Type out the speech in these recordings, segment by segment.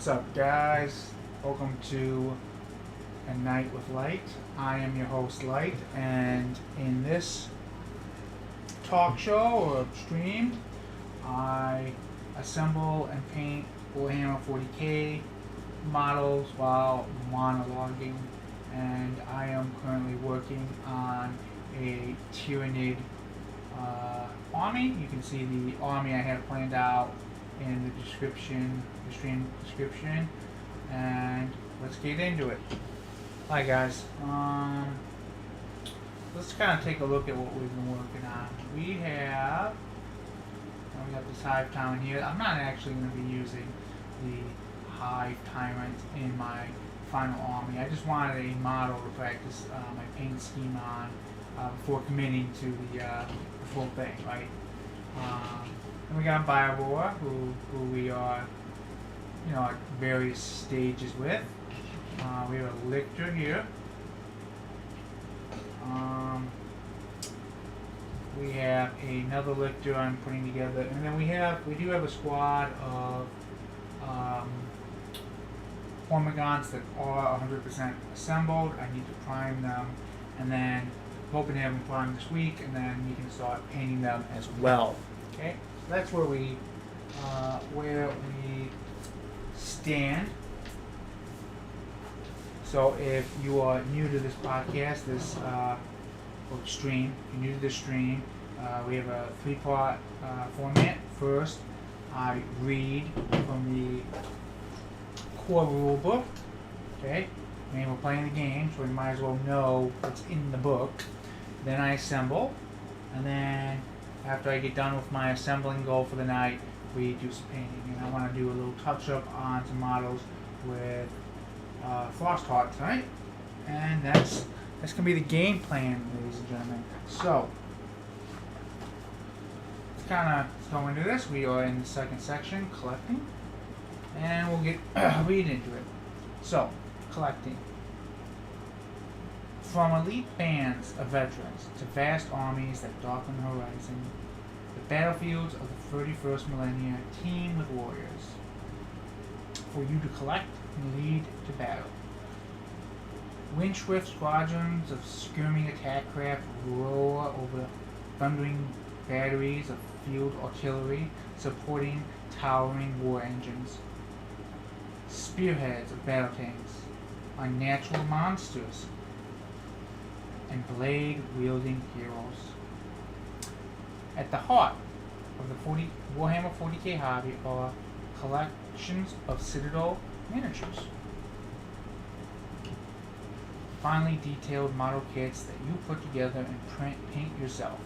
What's up, guys? Welcome to A Night with Light. I am your host, Light, and in this talk show or stream, I assemble and paint Warhammer 40k models while monologuing, and I am currently working on a Tyrannid army. You can see the army I have planned out in the description, the stream description, and let's get into it. Hi guys. Let's kind of take a look at what we've been working on. We have this hive tyrant here. I'm not actually going to be using the hive tyrant in my final army. I just wanted a model to practice my paint scheme on before committing to the full thing, right? And we got Biovore, who we are, at various stages with. We have a Lictor here. We have another Lictor I'm putting together, and then we do have a squad of Hormagaunts that are 100% assembled. I need to prime them, and then hoping to have them primed this week, and then we can start painting them as well. Okay, so that's where we stand. So if you are new to this podcast, or stream, if you're new to this stream, we have a three-part format. First, I read from the core rule book. Okay, I mean, we're playing the game, so we might as well know what's in the book. Then I assemble, and then after I get done with my assembling goal for the night, we do some painting. And I want to do a little touch-up on some models with Frostheart tonight, and that's gonna be the game plan, ladies and gentlemen. So let's go into this. We are in the second section, collecting, and we'll get read into it. So, collecting. From elite bands of veterans to vast armies that darken the horizon, the battlefields of the 31st millennia teem with warriors. For you to collect and lead to battle. Wind-swift squadrons of skirming attack craft roar over thundering batteries of field artillery supporting towering war engines. Spearheads of battle tanks, unnatural monsters, and blade-wielding heroes. At the heart of the Warhammer 40k hobby are collections of Citadel miniatures. Finely detailed model kits that you put together and paint yourself.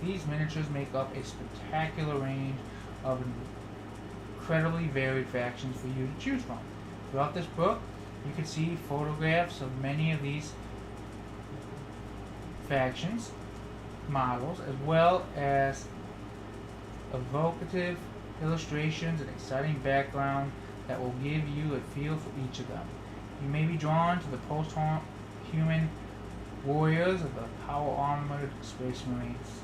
These miniatures make up a spectacular range of incredibly varied factions for you to choose from. Throughout this book, you can see photographs of many of these factions, models, as well as evocative illustrations and exciting background that will give you a feel for each of them. You may be drawn to the post-human warriors of the power-armored Space Marines.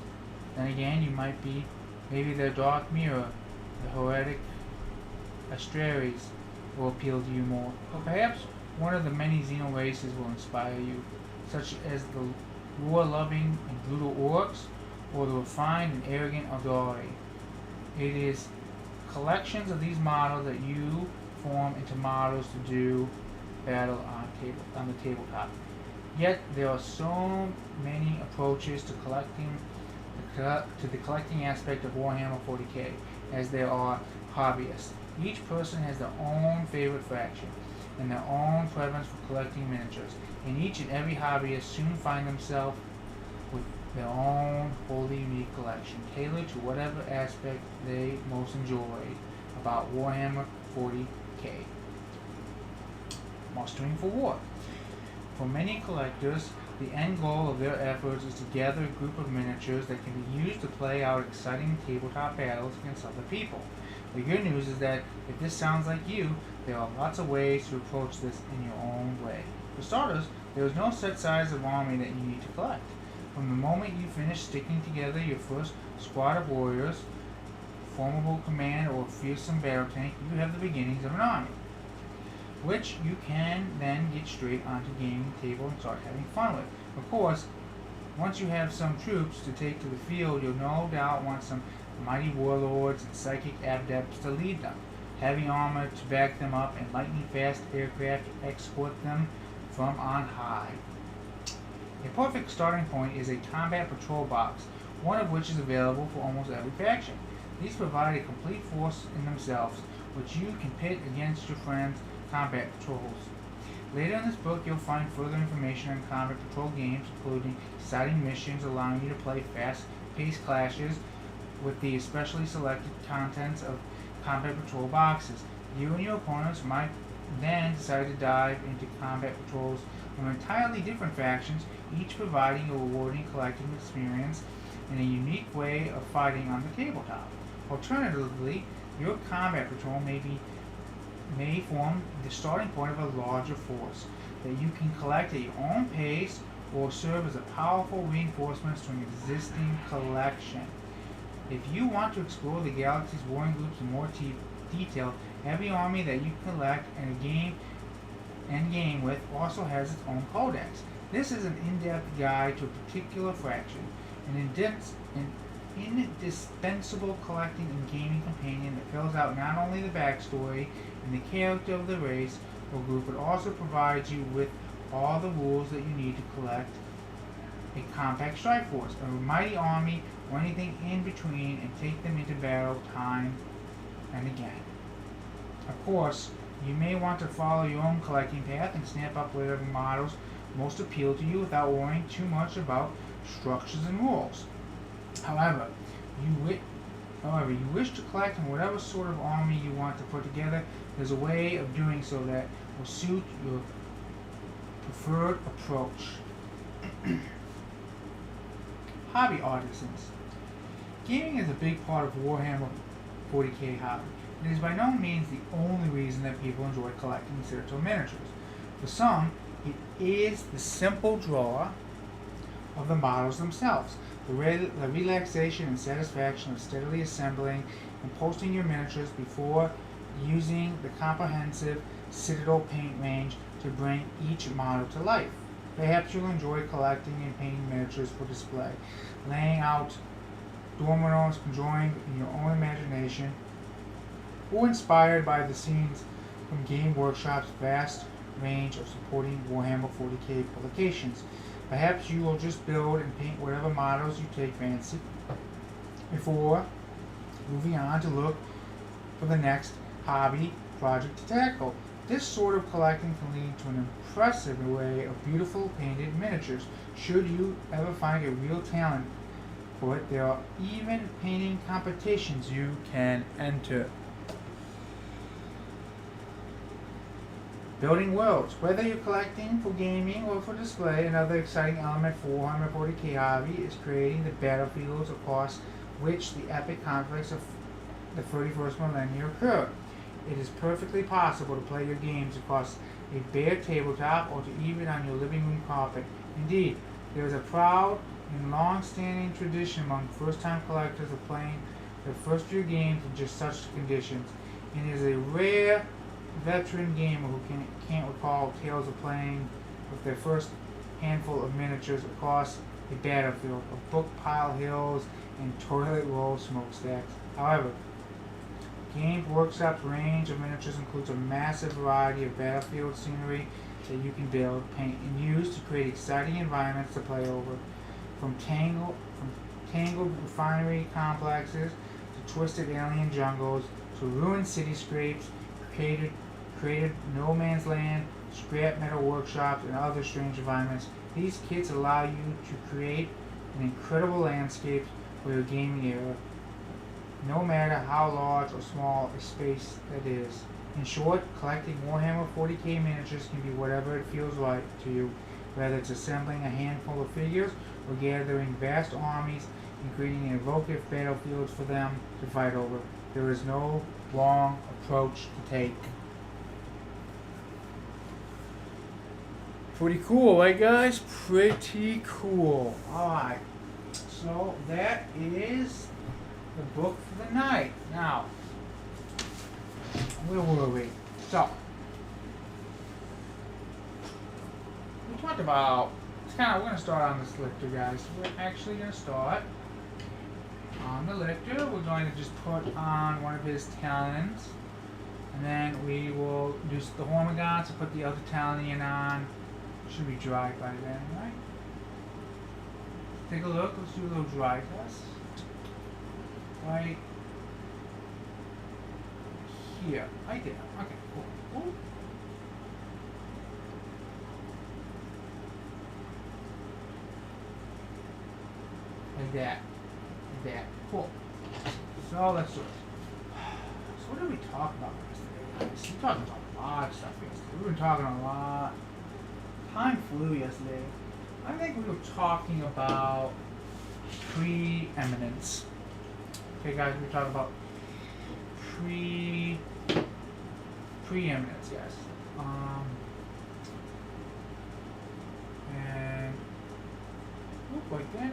Then again, you might be maybe the Dark Mirror, the heretic Astraries will appeal to you more. Or perhaps one of the many Xeno races will inspire you, such as the war-loving and brutal orcs, or the refined and arrogant Aldari. It is collections of these models that you form into models to do battle on the tabletop. Yet there are so many approaches to the collecting aspect of Warhammer 40k, as there are hobbyists. Each person has their own favorite faction and their own preference for collecting miniatures, and each and every hobbyist soon find themselves with their own wholly unique collection, tailored to whatever aspect they most enjoy about Warhammer 40k. Mustering for war. For many collectors, the end goal of their efforts is to gather a group of miniatures that can be used to play out exciting tabletop battles against other people. The good news is that if this sounds like you, there are lots of ways to approach this in your own way. For starters, there is no set size of army that you need to collect. From the moment you finish sticking together your first squad of warriors, formidable command, or fearsome battle tank, you have the beginnings of an army. which you can then get straight onto the gaming table and start having fun with. Of course, once you have some troops to take to the field, you'll no doubt want some mighty warlords and psychic adepts to lead them, heavy armor to back them up, and lightning-fast aircraft to escort them from on high. A perfect starting point is a combat patrol box, one of which is available for almost every faction. These provide a complete force in themselves, which you can pit against your friends' combat patrols. Later in this book, you'll find further information on combat patrol games, including exciting missions allowing you to play fast-paced clashes with the especially selected contents of combat patrol boxes. You and your opponents might then decide to dive into combat patrols from entirely different factions, each providing a rewarding collective experience and a unique way of fighting on the tabletop. Alternatively, your combat patrol may form the starting point of a larger force that you can collect at your own pace or serve as a powerful reinforcement to an existing collection. If you want to explore the galaxy's warring groups in more detail, every army that you collect and game with also has its own codex. This is an in-depth guide to a particular faction, an indispensable collecting and gaming companion that fills out not only the backstory and the character of the race or group, but also provides you with all the rules that you need to collect a compact strike force, a mighty army, or anything in between, and take them into battle time and again. Of course, you may want to follow your own collecting path and snap up whatever models most appeal to you without worrying too much about structures and rules. However, you wish to collect in whatever sort of army you want to put together, there's a way of doing so that will suit your preferred approach. Hobby artisans. Gaming is a big part of Warhammer 40k hobby. It is by no means the only reason that people enjoy collecting Citadel miniatures. For some, it is the simple draw of the models themselves, the relaxation and satisfaction of steadily assembling and posting your miniatures before using the comprehensive Citadel paint range to bring each model to life. Perhaps you'll enjoy collecting and painting miniatures for display, laying out dominoes, conjoined in your own imagination, or inspired by the scenes from Game Workshop's vast range of supporting Warhammer 40k publications. Perhaps you will just build and paint whatever models you take fancy before moving on to look for the next hobby project to tackle. This sort of collecting can lead to an impressive array of beautiful painted miniatures. Should you ever find a real talent for it, there are even painting competitions you can enter. Building worlds. Whether you're collecting for gaming or for display, another exciting element for Warhammer 40k hobby is creating the battlefields across which the epic conflicts of the 31st millennium occur. It is perfectly possible to play your games across a bare tabletop or to even on your living room carpet. Indeed, there is a proud and long-standing tradition among first-time collectors of playing their first few games in just such conditions, and it is a rare veteran gamer who can't recall tales of playing with their first handful of miniatures across a battlefield of book pile hills and toilet roll smokestacks. However, Games Workshop's range of miniatures includes a massive variety of battlefield scenery that you can build, paint, and use to create exciting environments to play over. From tangled refinery complexes to twisted alien jungles to ruined cityscapes, created no man's land, scrap metal workshops, and other strange environments. These kits allow you to create an incredible landscape for your gaming era, no matter how large or small a space that is. In short, collecting Warhammer 40k miniatures can be whatever it feels right to you, whether it's assembling a handful of figures or gathering vast armies and creating evocative battlefields for them to fight over. There is no wrong approach to take. Pretty cool, right guys? Pretty cool. Alright, so that is the book for the night. Now, where were we? So, talked about, we're going to start on this Lictor, guys. We're actually going to start on the Lictor. We're going to just put on one of his talons, and then we will do the Hormagaunts and put the other talon on. Should be dry by then, right? Take a look. Let's do a little dry test. Right here. Right there. Okay, cool. Ooh. Like that. Like that. Cool. So let's do it. So what did we talk about yesterday, guys? We talked about a lot of stuff yesterday. We were talking a lot. Time flew yesterday. I think we were talking about preeminence. Okay, guys, we were talking about preeminence, yes. And like that.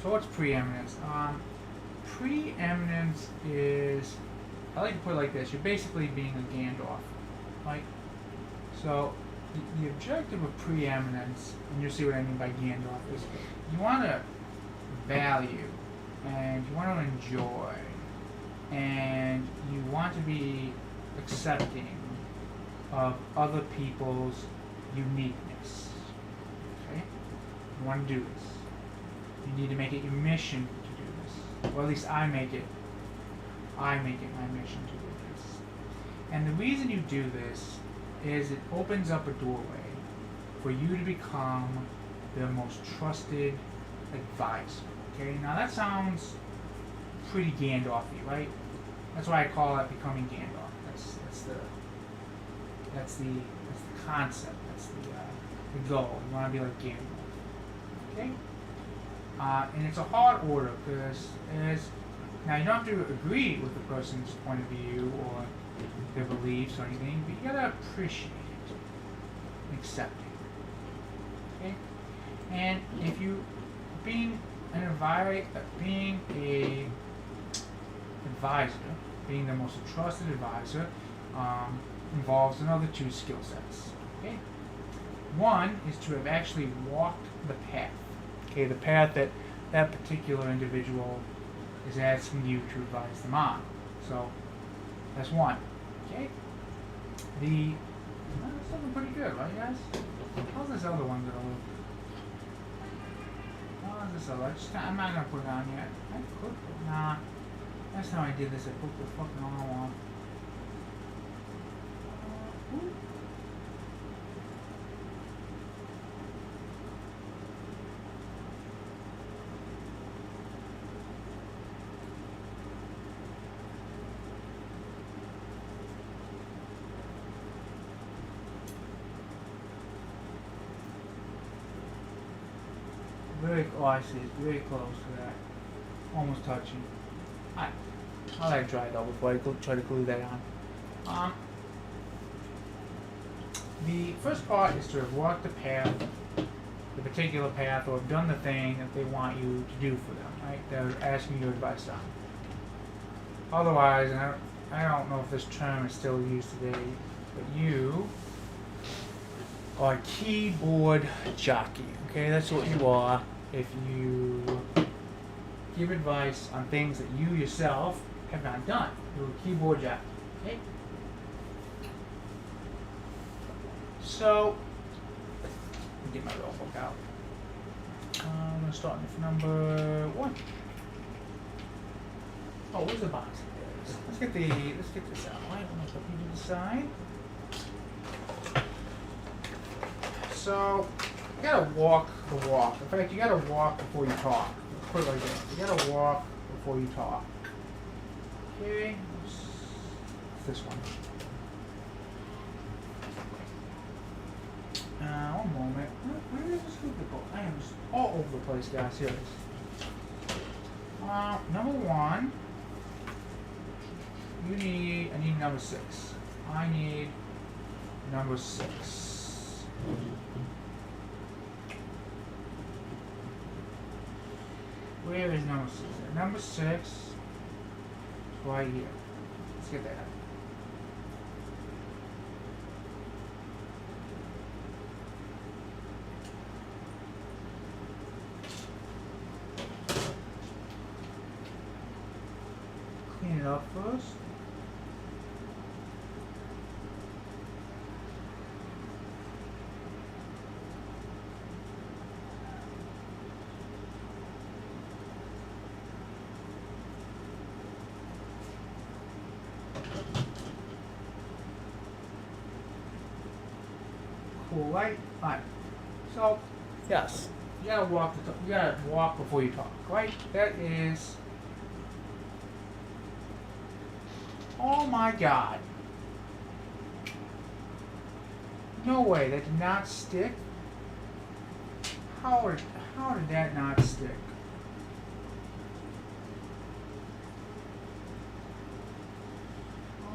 So what's preeminence? Preeminence is, I like to put it like this. You're basically being a Gandalf, right? So the objective of preeminence, and you'll see what I mean by Gandalf, is you want to value, and you want to enjoy, and you want to be accepting of other people's uniqueness. Okay? You want to do this. You need to make it your mission to do this. Or at least I make it my mission to do this. And the reason you do this is it opens up a doorway for you to become the most trusted advisor. Okay, now that sounds pretty Gandalf-y, right? That's why I call it becoming Gandalf. That's the concept. That's the goal. You want to be like Gandalf. Okay? And it's a hard order because now you don't have to agree with the person's point of view or their beliefs or anything, but you gotta appreciate it and accept it. Okay? And if you being a advisor, being the most trusted advisor, involves another two skill sets. Okay? One is to have actually walked the path. Okay, the path that that particular individual is asking you to advise them on. So that's one. Okay? That's looking pretty good, right, guys? How's this other one gonna look? How's this other? I'm not gonna put it on yet. I could put, nah. Last time I did this, I put the fucking arm on. I see, it's very close to that. Almost touching. I'll let it dry though before I try to glue that on. The first part is to have walked the path, the particular path, or have done the thing that they want you to do for them, right? They're asking you advice on. Otherwise, and I don't know if this term is still used today, but you are a keyboard jockey, okay? That's what you are. If you give advice on things that you yourself have not done, you're a keyboard jockey, okay? So, let me get my roll book out. I'm going to start with number 1. Oh, where's the box? Let's get this out. Right, I'm going to put you to the side. So, you gotta walk the walk. In fact, you gotta walk before you talk. Let's put it like that. You gotta walk before you talk. Okay, it's this one. One moment. Where is this stupid book? I am just all over the place, guys. Here it is. Number 1. I need number 6. I need number 6. Where is number 6? Number 6 is right here. Let's get that out. it up first. Cool, right? Alright. So, yes. You gotta walk before you talk, right? That is. Oh my god. No way, that did not stick. How did that not stick?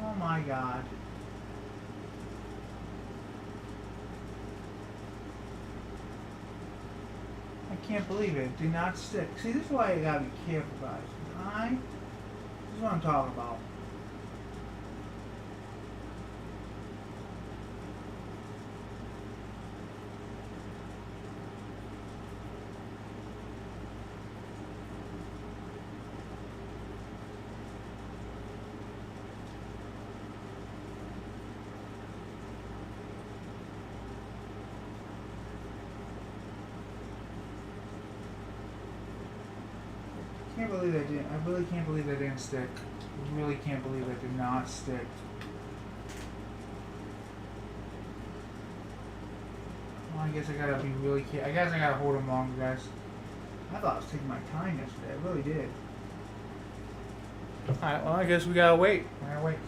Oh my god. I can't believe it. It did not stick. See, this is why you gotta be careful, guys. This is what I'm talking about. I can't believe that didn't. I really can't believe that didn't stick. I really can't believe that did not stick. Well, I guess I gotta be really careful. I guess I gotta hold them longer, guys. I thought I was taking my time yesterday. I really did. Alright, well, I guess we gotta wait. We gotta wait.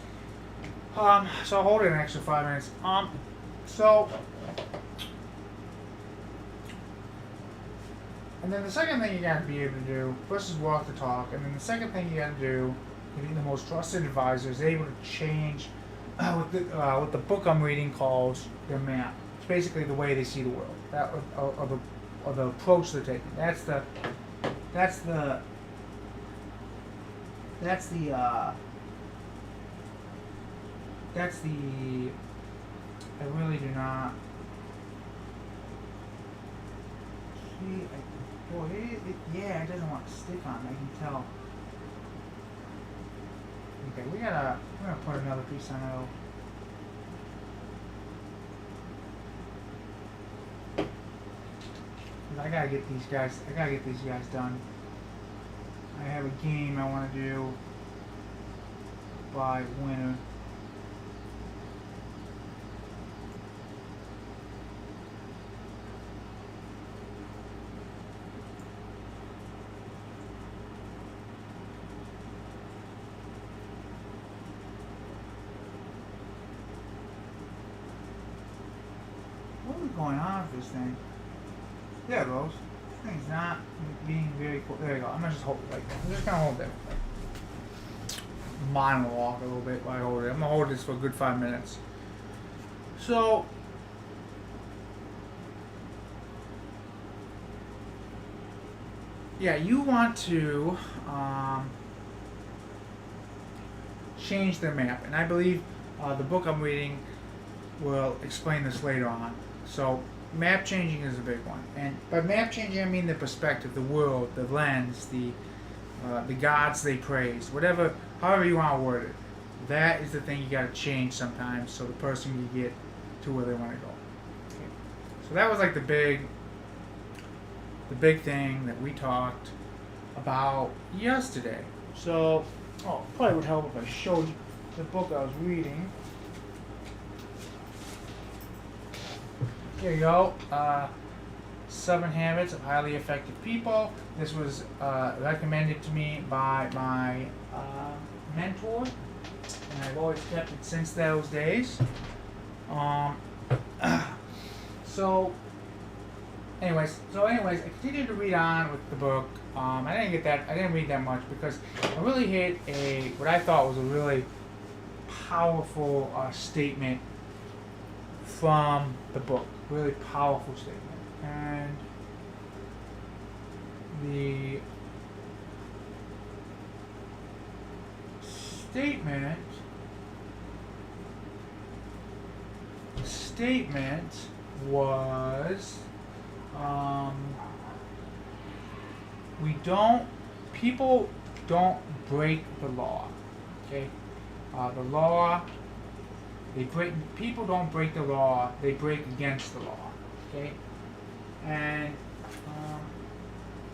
So I'll hold it an extra 5 minutes. So. And then the second thing you gotta be able to do, first is walk the talk, and then the second thing you gotta do, to be the most trusted advisor, is able to change what the book I'm reading calls their map. It's basically the way they see the world, that or the approach they're taking. That's the I really do not see. Boy, yeah, it doesn't want to stick on. I can tell. Okay, we're gonna put another piece on it. I gotta get these guys done. I have a game I want to do by winter. What is going on with this thing? There it goes. This thing's not being very cool. There you go. I'm gonna just hold it like that. I'm just gonna hold it. Monologue a little bit while I hold it. I'm gonna hold this for a good 5 minutes. So, yeah, you want to change their map, and I believe the book I'm reading will explain this later on. So, map changing is a big one, and by map changing I mean the perspective, the world, the lens, the gods they praise, whatever, however you want to word it. That is the thing you got to change sometimes, so the person can get to where they want to go. Okay. So that was like the big thing that we talked about yesterday. So, probably would help if I showed you the book I was reading. Here you go. 7 Habits of Highly Effective People. This was recommended to me by my mentor, and I've always kept it since those days. So anyways, I continued to read on with the book. I didn't read that much because I really hit what I thought was a really powerful statement from the book. Really powerful statement. And the statement was people don't break the law. Okay, the law. People don't break the law. They break against the law. Okay, and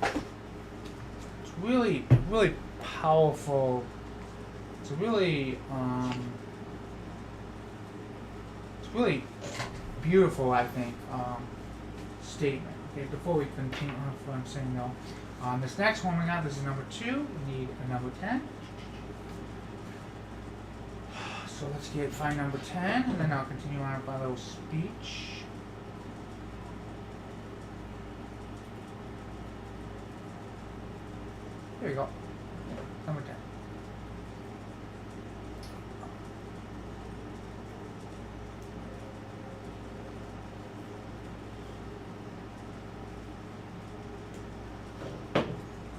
it's really, really powerful. It's a really beautiful, I think, statement. Okay, before we continue on what I'm saying though, this next one we got, this is number 2. We need a number 10. So let's find number 10, and then I'll continue on with my little speech. There you go. Number 10.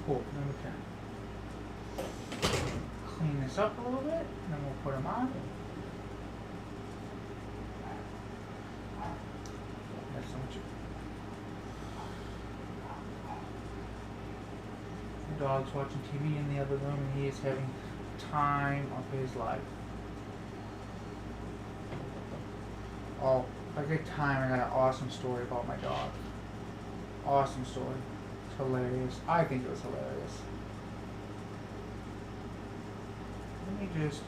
Cool, number 10. Clean this up a little bit, and then we'll put them on. That's so much. The dog's watching TV in the other room, and he is having time of his life. Oh, if I get time, I got an awesome story about my dog. Awesome story. It's hilarious. I think it was hilarious. Let me just,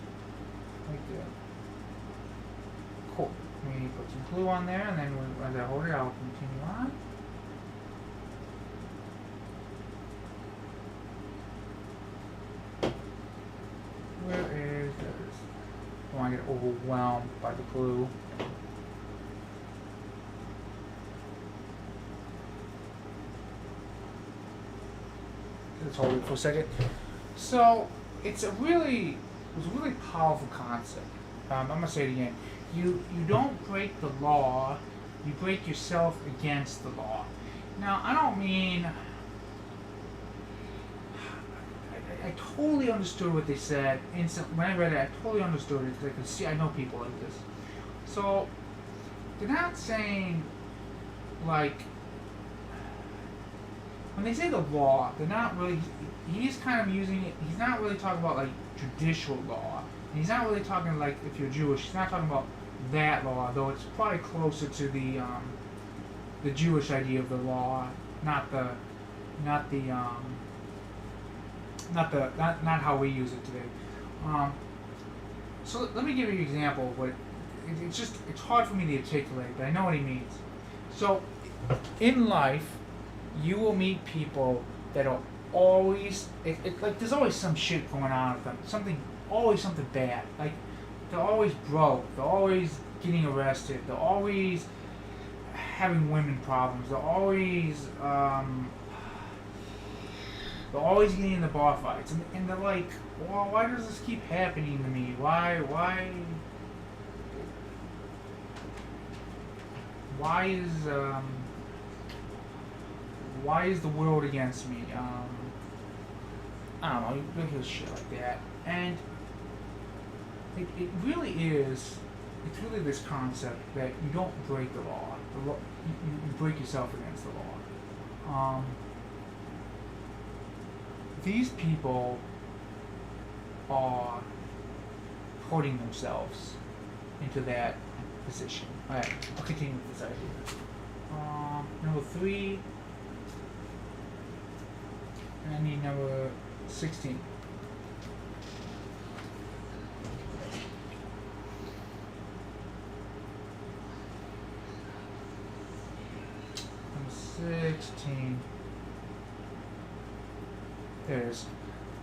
like that. Cool. Let me put some glue on there, and then as I hold it, I'll continue on. Where is this? I don't want to get overwhelmed by the glue. Let's hold it for a second. So it's a really powerful concept. I'm gonna say it again. You don't break the law. You break yourself against the law. Now I don't mean. I totally understood what they said. When I read it, I totally understood it because I could see. I know people like this. So they're not saying like. When they say the law, they're not really. He's kind of using it. He's not really talking about like judicial law. And he's not really talking like if you're Jewish. He's not talking about that law, though it's probably closer to the Jewish idea of the law, not how we use it today. So let me give you an example of what. It's hard for me to articulate, but I know what he means. So in life, you will meet people that are always like there's always some shit going on with them. Always something bad. Like they're always broke. They're always getting arrested. They're always having women problems. They're always getting in the bar fights. And they're like, well, why does this keep happening to me? Why is the world against me? I don't know, you hear shit like that. And it really is, it's really this concept that you don't break the law. You break yourself against the law. These people are putting themselves into that position. Alright, I'll continue with this idea. Number 3, and I need number 16. Number 16. There it is.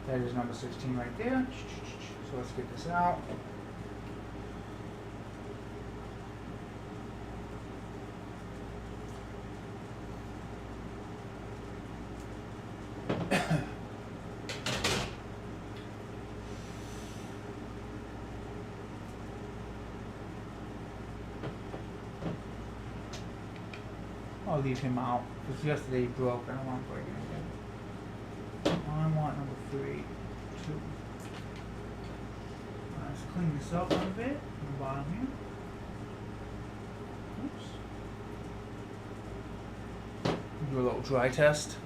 That is number 16 right there. So let's get this out. I'll leave him out because yesterday he broke. I don't want to break him again. I want number 3, 2. Let's clean this up a little bit on the bottom here. Oops. Do a little dry test.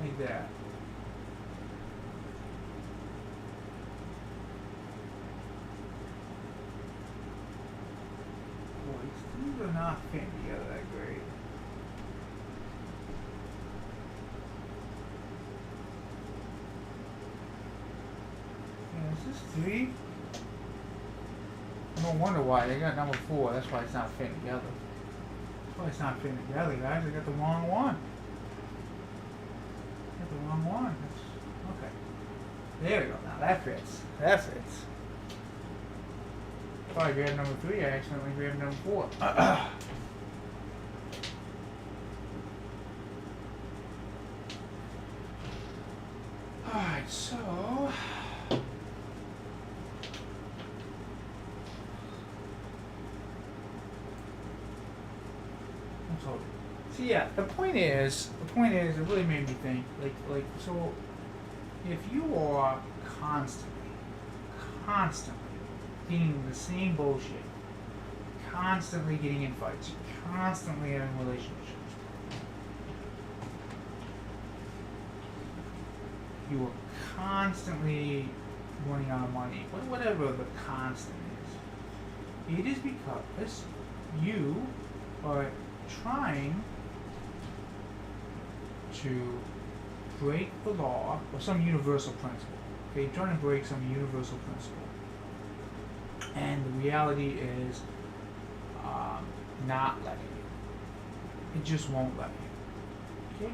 like that. Boy, these are not fitting together that great. Yeah, is this 3? No wonder why they got number 4. That's why it's not fitting together. That's why it's not fitting together, guys. I got the wrong one. Got the wrong one. Okay. There we go. Now that fits. That fits. If I grabbed number 3, I accidentally grabbed number 4. Alright, so so yeah, the point is, it really made me think, so, if you are constantly getting the same bullshit, constantly getting in fights, constantly having relationships, you are constantly running out of money, whatever the constant is, it is because you are trying to break the law or some universal principle. Okay, you're trying to break some universal principle. And the reality is not letting you. It just won't let you. Okay?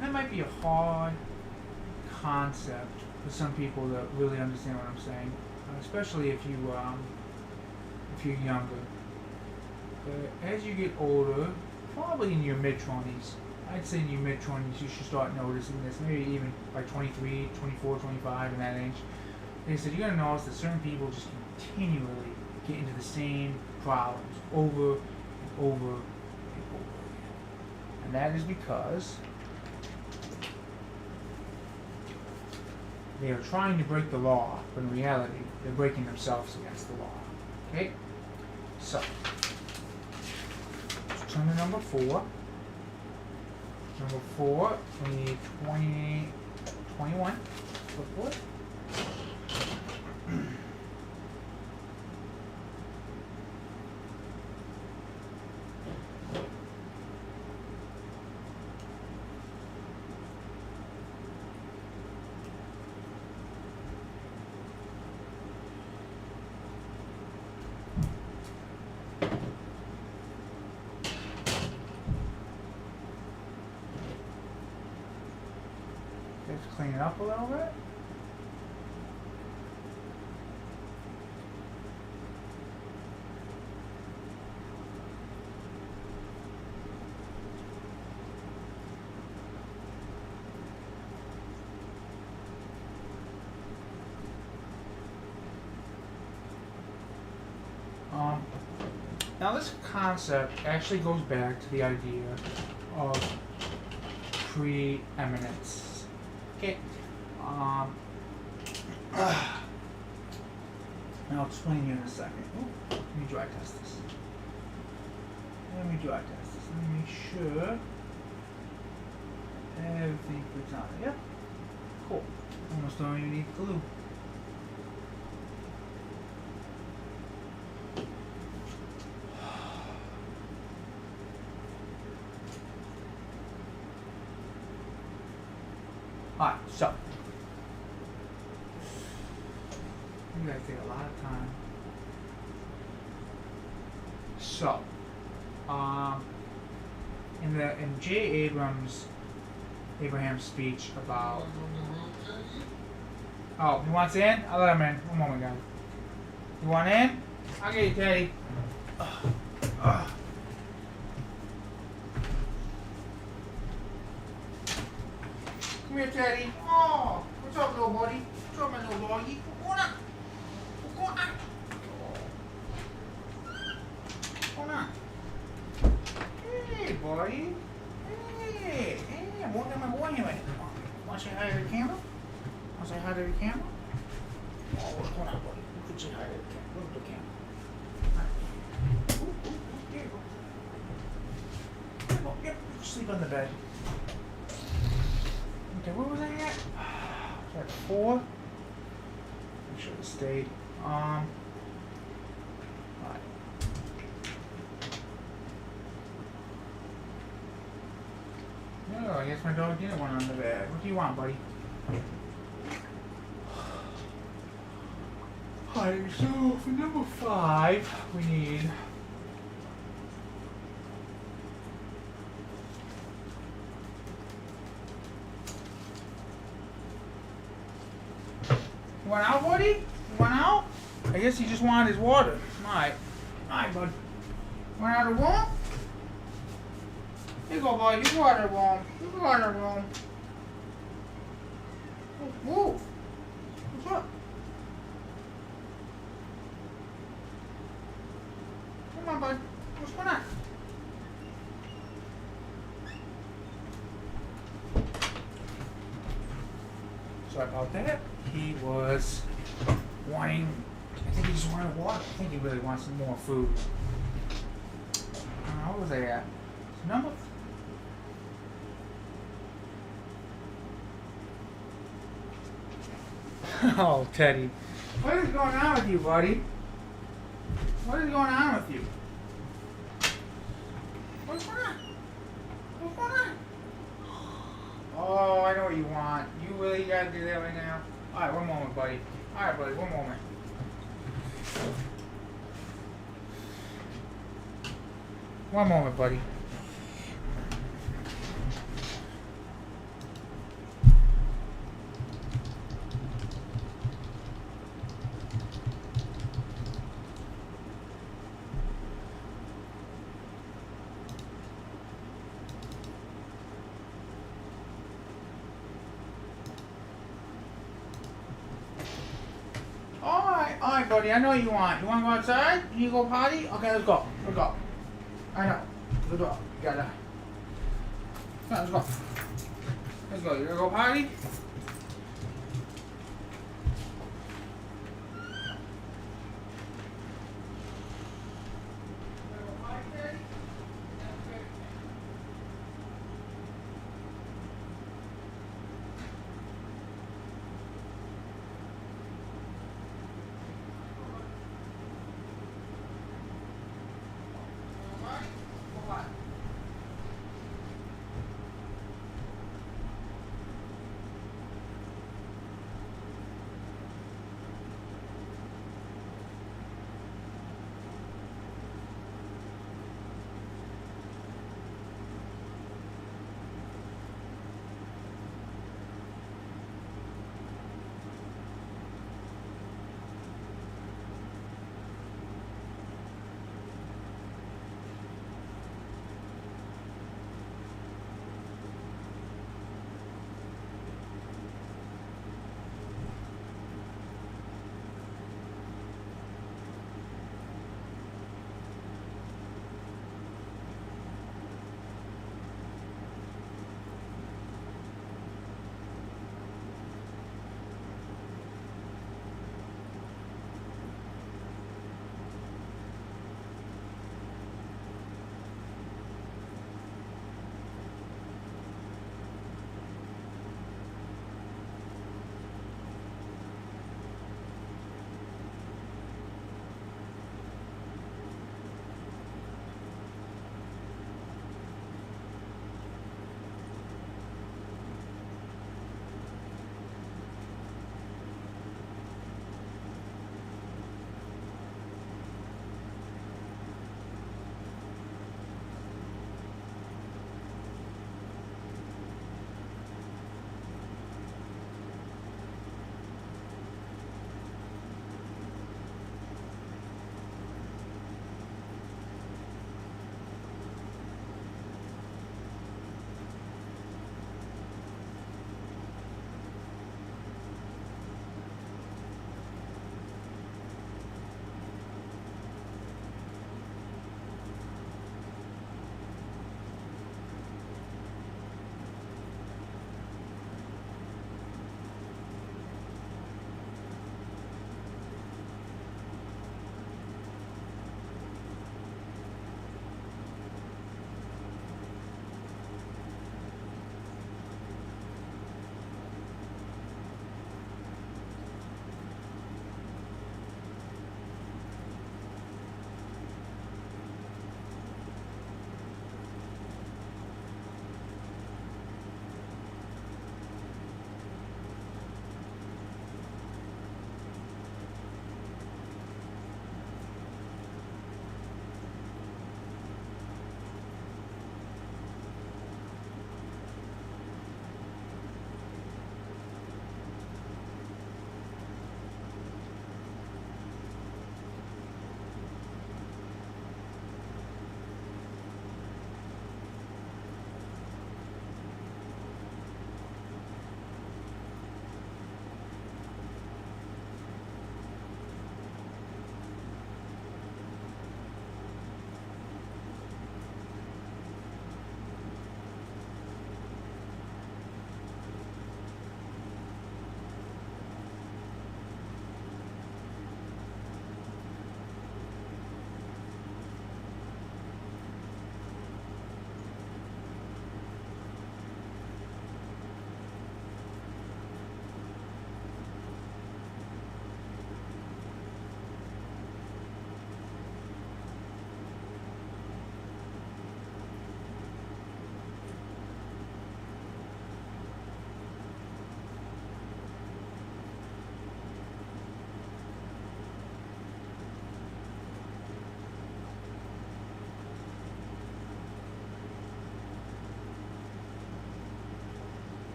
That might be a hard concept for some people that really understand what I'm saying, especially if you're younger. But as you get older, probably in your mid-20s, I'd say in your mid-20s you should start noticing this, maybe even by 23, 24, 25, in that age. They said you're going to notice that certain people just continually get into the same problems over and over and over again. And that is because they are trying to break the law, but in reality, they're breaking themselves against the law. Okay? So, let's turn to number 4. Number 4, we need 21. Look for it. Let's clean it up a little bit. Now this concept actually goes back to the idea of preeminence. Okay. I'll explain here in a second. Ooh, let me dry test this. Let me make sure everything fits on it. Yep. Cool. Almost don't even need glue. Alright, so you guys take a lot of time. So, in J. Abraham's speech about, oh, he wants in? I'll let him in. One moment, guys. You want in? I'll get you, Teddy. Come here, Teddy. Oh, what's up, little buddy? What's up, my little doggy? What's going on? What's going on? What's going on? Hey, buddy. Hey, I'm walking my boy here. Want to say hi to the camera? Want to say hi to the camera? Oh, what's going on, buddy? You could say hi to the camera. Look at the camera. All right. Ooh, there you go. sleep on the bed. Okay, where was I at? Was I at 4? I should have stayed. Alright. Oh, I guess my dog didn't want on the bed. What do you want, buddy? Alright, so for number 5, we need... You went out, buddy? You went out? I guess he just wanted his water. Alright. Alright, bud. Went out of the room? Here you go, bud. You water room. You water room. Move. What's up? Come on, bud. What's going on? Sorry about that. He was wanting, I think he just wanted water. I think he really wants some more food. What was I at? Number... Oh, Teddy. What is going on with you, buddy? What is going on with you? What's going on? What's going on? Oh, I know what you want. You really gotta do that right now? Alright, one moment, buddy. Alright, buddy, one moment. One moment, buddy. Alright, buddy, I know what you want. You want to go outside? You go potty? Okay, let's go. Let's go. I know. Let's go. You gotta. Come on, let's go. Let's go. You gonna go potty?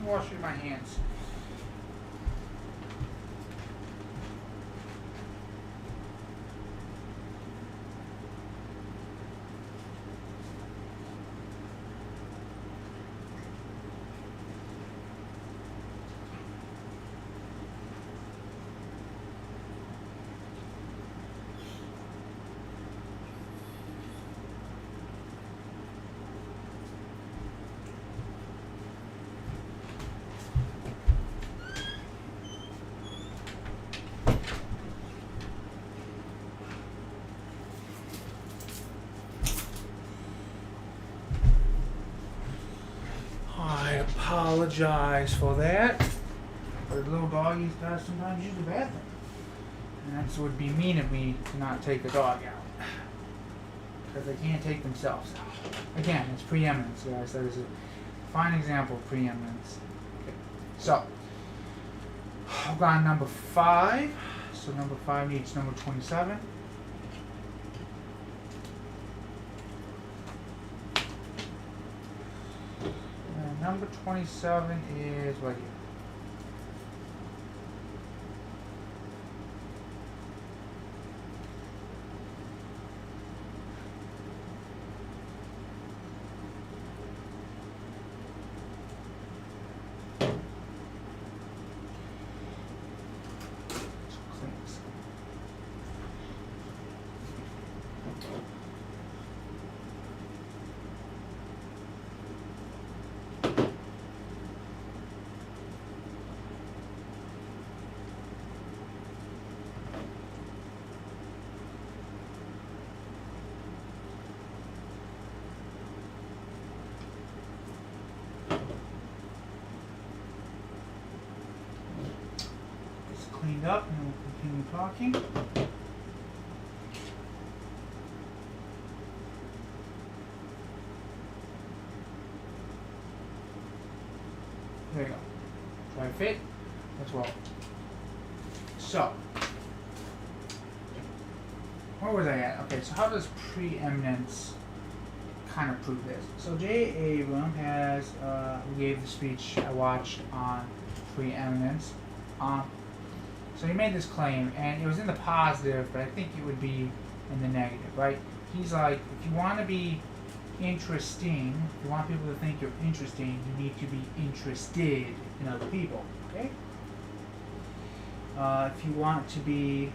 washing my hands. I apologize for that. But little doggies gotta sometimes use the bathroom. And that would be mean of me to not take the dog out. Because they can't take themselves out. Again, it's preeminence, guys. That is a fine example of preeminence. Okay. So, I've got number 5. So number 5 needs number 27. And number 27 is right here. Cleaned up and we'll continue talking. There you go. Try to fit as well. So, where was I at? Okay, so how does preeminence kind of prove this? So J. Abram has, who gave the speech I watched on preeminence. So he made this claim, and it was in the positive, but I think it would be in the negative, right? He's like, if you want to be interesting, if you want people to think you're interesting, you need to be interested in other people, okay? If you want to be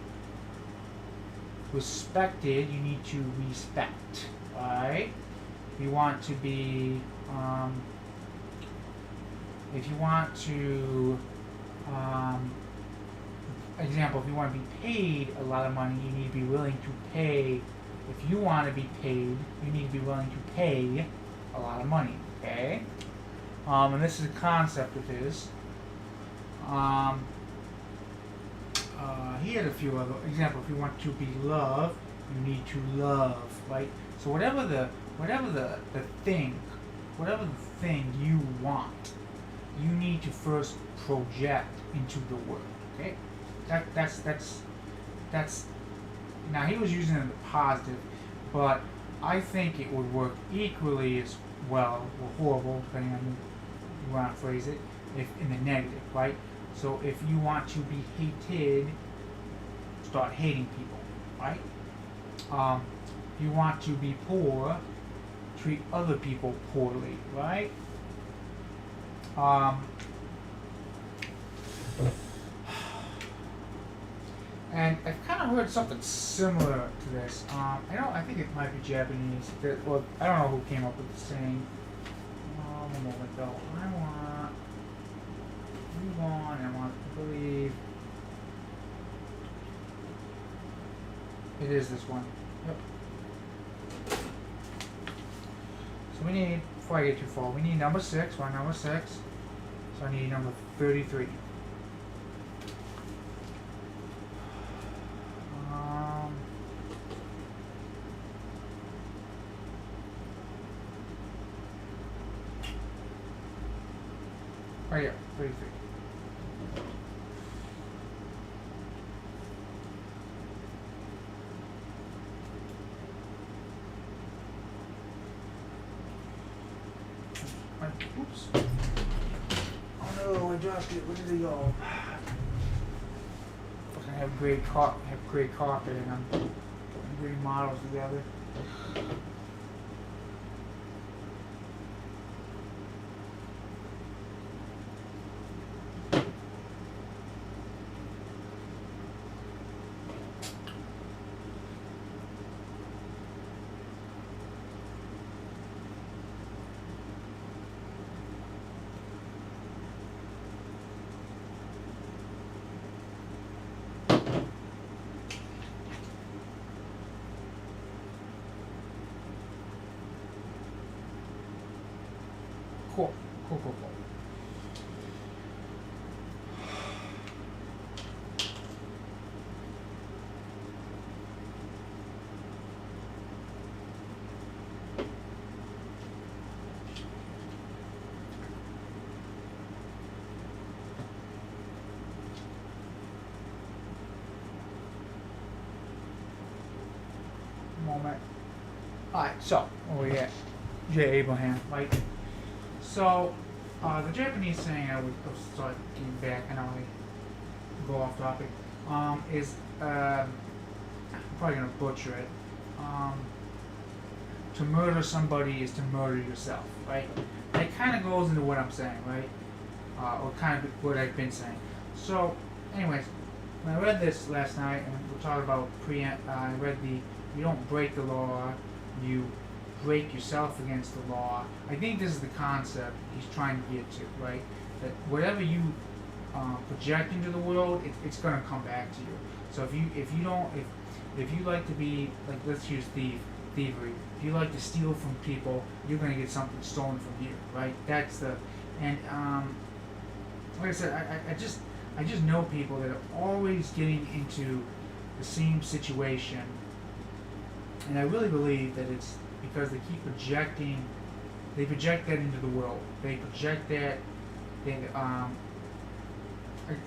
respected, you need to respect, right? If you want to be, if you want to, example, if you want to be paid a lot of money, you need to be willing to pay. If you want to be paid, you need to be willing to pay a lot of money, okay? And this is a concept of his. He had a few other examples. If you want to be loved, you need to love, right? So whatever the thing you want, you need to first project into the world, okay? That's now he was using it in the positive, but I think it would work equally as well or horrible, depending on how you want to phrase it, if in the negative, right? So if you want to be hated, start hating people, right? If you want to be poor, treat other people poorly, right? And I've kind of heard something similar to this. I think it might be Japanese. Well, I don't know who came up with the saying. A moment though. I want to believe it is this one. Yep. So we need, before I get too far, we need number 6. We're on number 6. So I need number 33. Oh yeah, 33. Oops. Oh, I dropped it. Where did it go? Fucking have great carpet and I'm putting great models together. Cool. Moment. Alright, so over here, J. Abraham, right? So, the Japanese saying I would start getting back and I go off topic, is, I'm probably gonna butcher it, to murder somebody is to murder yourself, right? That kind of goes into what I'm saying, right? Or kind of what I've been saying. So, anyways, when I read this last night, and we're talking about I read you don't break the law, you break yourself against the law. I think this is the concept he's trying to get to, right? That whatever you project into the world, it's going to come back to you. So if you like to be like, let's use thievery. If you like to steal from people, you're going to get something stolen from you, right? That's the like I said, I just know people that are always getting into the same situation, and I really believe that it's because they keep projecting, they project that into the world. They project that.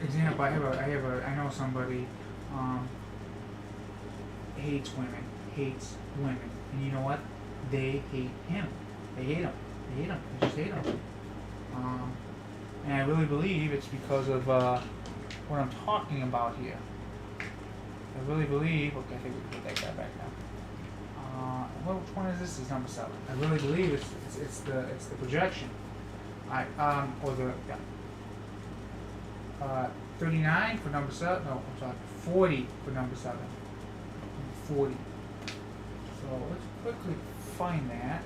Example, I know somebody hates women, and you know what? They hate him. They hate him. They just hate him. And I really believe it's because of what I'm talking about here. I really believe. Okay, I think we can put that guy back now. Which one is this? This is number 7. I really believe it's the projection. Or the 39 for number 7. No, I'm sorry, 40 for number 7. 40. So let's quickly find that.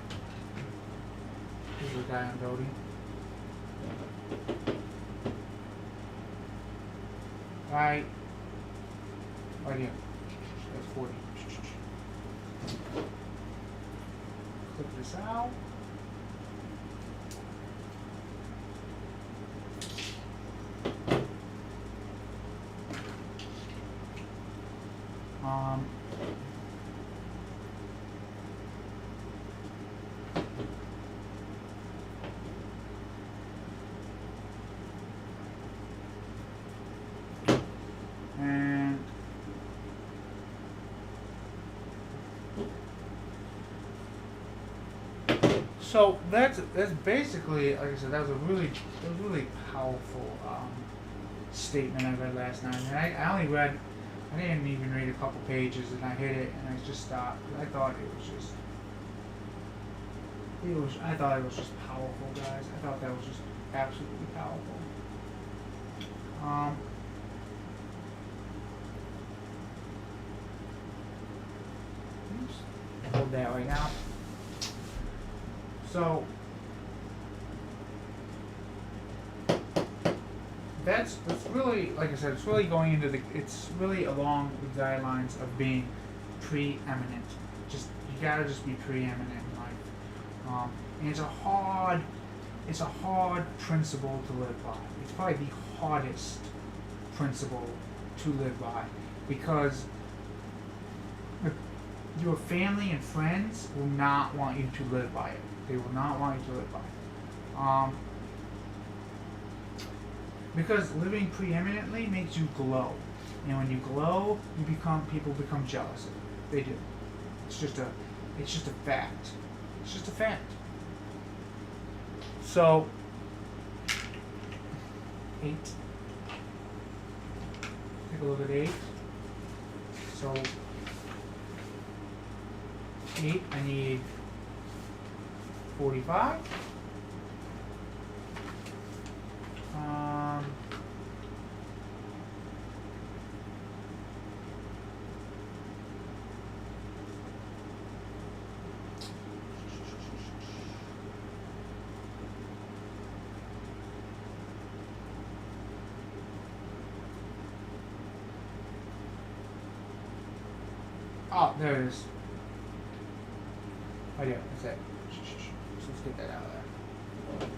Here's the guy I'm building. Right here. That's 40. Click this out. So that's basically, like I said, that was a really powerful statement I read last night. And I didn't even read a couple pages, and I hit it and I just stopped. I thought it was just powerful, guys. I thought that was just absolutely powerful. Oops. Hold that right now. So that's really, like I said, it's really going into it's really along the guidelines of being preeminent. You gotta just be preeminent in life. And it's a hard principle to live by. It's probably the hardest principle to live by, because your family and friends will not want you to live by it. They will not want you to live by it. Because living preeminently makes you glow. And when you glow, people become jealous of you. They do. It's just a fact. It's just a fact. So 8. Take a look at 8. So 8, I need 45. Oh, there it is. Oh yeah, that's it. So let's get that out of there.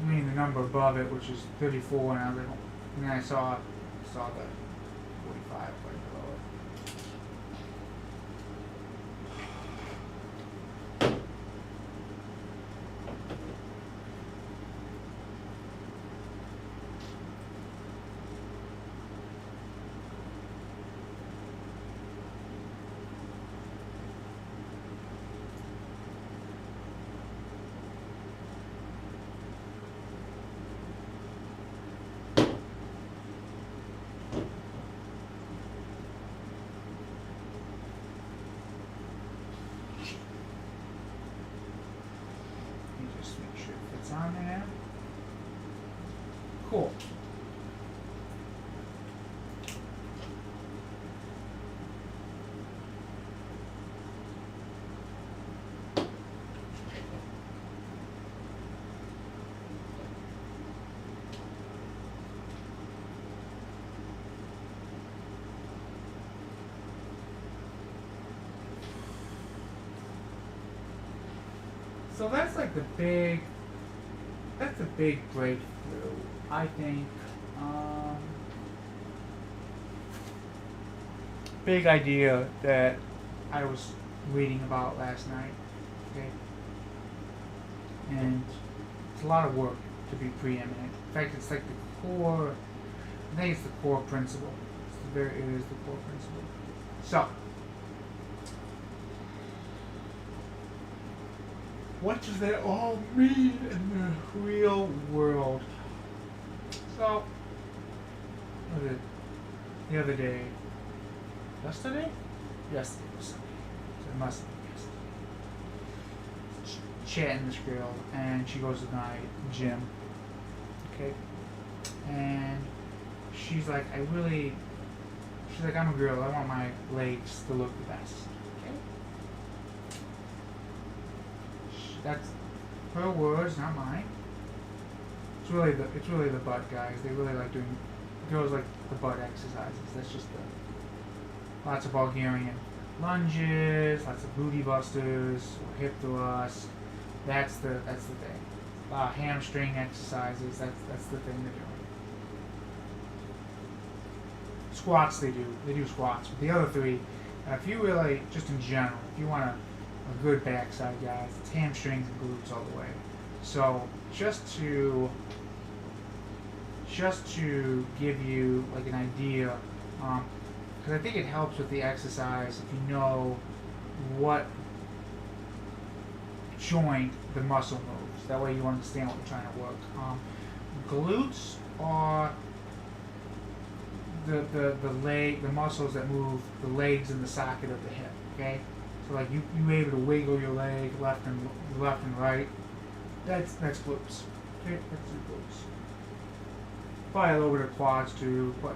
I mean the number above it, which is 34, and then I saw the 45 right below it. Just make sure it fits on there. Cool. So that's like the big breakthrough, I think. Big idea that I was reading about last night. Okay, and it's a lot of work to be preeminent. In fact, it's like the core. I think it's the core principle. It is the core principle. So, what does that all mean in the real world? So, what was it? The other day. Yesterday? Yesterday was Sunday. So it must have been yesterday. Chatting this girl, and she goes to my gym. Okay? And she's like, she's like, I'm a girl, I want my legs to look the best. Okay? That's her words, not mine. It's really the butt guys. They really like doing, girls like the butt exercises. That's just lots of Bulgarian lunges, lots of booty busters, or hip thrust. That's the thing. Hamstring exercises. That's the thing they're doing. Squats they do squats. But the other three, if you really, just in general, if you want a good backside, guys, it's hamstrings and glutes all the way. So just to give you like an idea, because I think it helps with the exercise if you know what joint the muscle moves. That way you understand what you're trying to work. Glutes are the muscles that move the legs and the socket of the hip. Okay, so like you able to wiggle your leg left and right. That's glutes. Okay, that's the glutes. Probably a little bit of quads too, but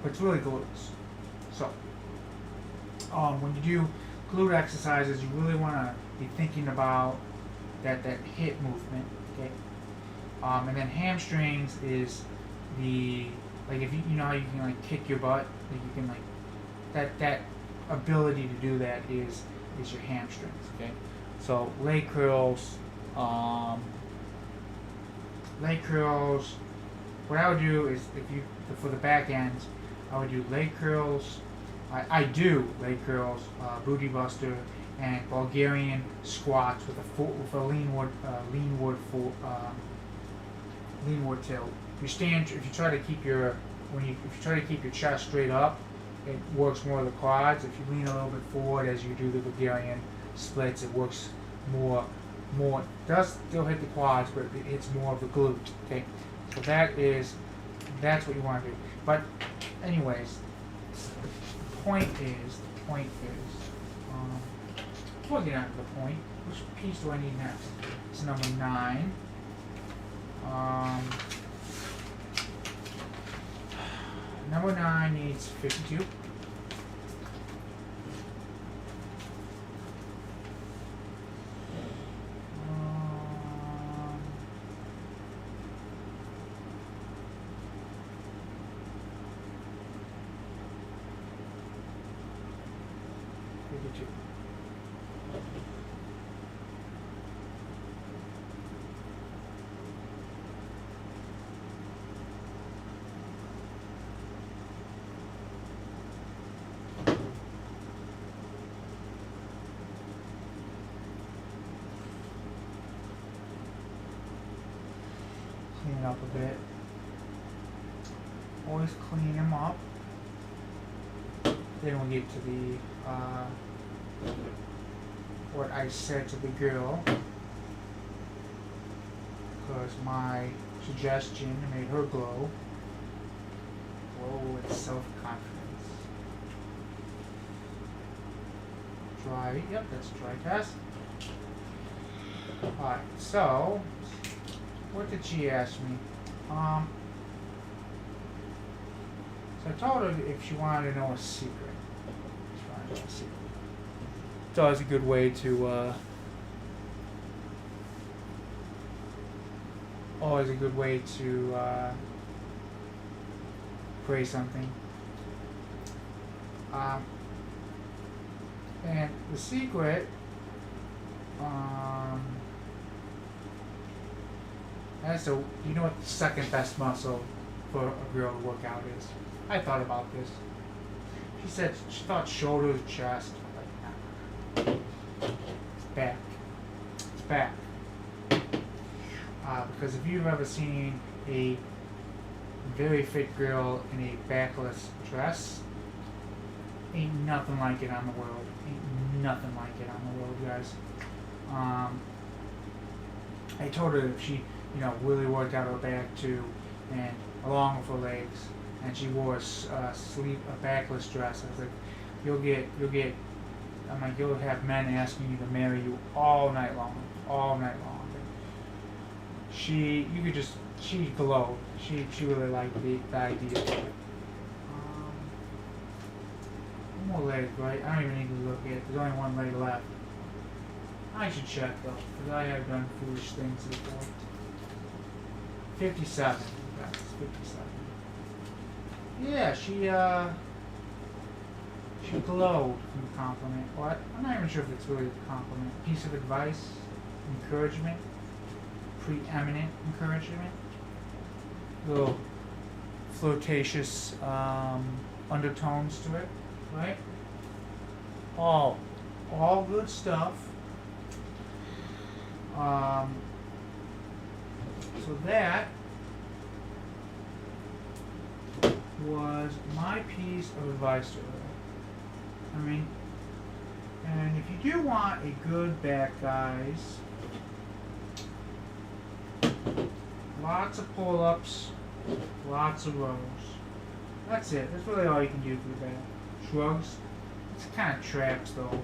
it's really glutes. So, when you do glute exercises, you really want to be thinking about that hip movement, okay? And then hamstrings is like if you know how you can like kick your butt, like you can like that ability to do that is your hamstrings, okay? So leg curls. What I would do is for the back end, I would do leg curls. I do leg curls, booty buster, and Bulgarian squats with a lean wood tilt. If you try to keep your chest straight up, it works more of the quads. If you lean a little bit forward as you do the Bulgarian splits, it works more. Does still hit the quads, but it hits more of the glutes. Okay, So that's what you want to do. But anyways, the point is, before we get on to the point, which piece do I need next? It's number 9. Number 9 needs 52. Clean up a bit. Always clean them up. Then we'll get to the what I said to the girl, because my suggestion made her glow. Glow with self-confidence. Dry. Yep, that's a dry test. Alright, so what did she ask me? So I told her if she wanted to know a secret. It's always a good way to pray something. And the secret as to, you know what the second best muscle for a girl to work out is? I thought about this. She said she thought shoulders, chest. Like, nah. It's back. It's back. Because if you've ever seen a very fit girl in a backless dress, ain't nothing like it on the world. Ain't nothing like it on the world, guys. I told her if she, really worked out her back too, and along with her legs, and she wore a backless dress. I was like, you'll have men asking you to marry you all night long. She glowed. She really liked the idea of it. One more leg, right? I don't even need to look at it. There's only one leg left. I should check though, because I have done foolish things before. 57. That's 57. Yeah, she glowed from the compliment. What? I'm not even sure if it's really a compliment. Piece of advice, encouragement, preeminent encouragement, little flirtatious undertones to it, right? All good stuff. So that was my piece of advice to her. And if you do want a good back, guys, lots of pull-ups, lots of rows. That's it. That's really all you can do for the back. Shrugs. It's kind of traps, though.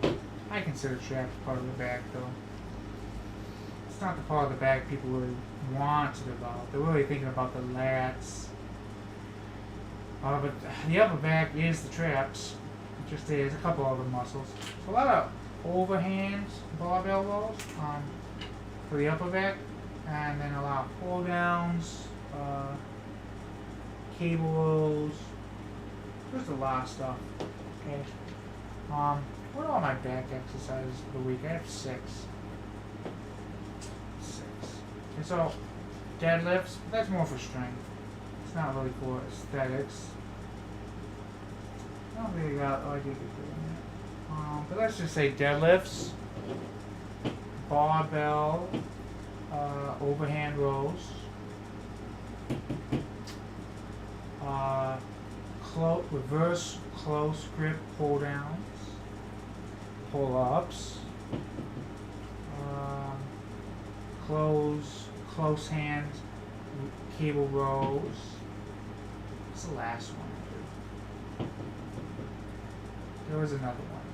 I consider traps part of the back, though. It's not the part of the back people really want to develop. They're really thinking about the lats. But the upper back is the traps. It just is a couple other muscles. So a lot of overhands, barbell rows for the upper back, and then a lot of pull downs, cable rows, just a lot of stuff. Okay. What are all my back exercises for the week? I have 6. And so deadlifts, that's more for strength. It's not really for aesthetics. I don't think I did get that. But let's just say deadlifts, barbell, overhand rows, reverse close grip pull downs, pull ups, close hand cable rows. What's the last one? There was another one.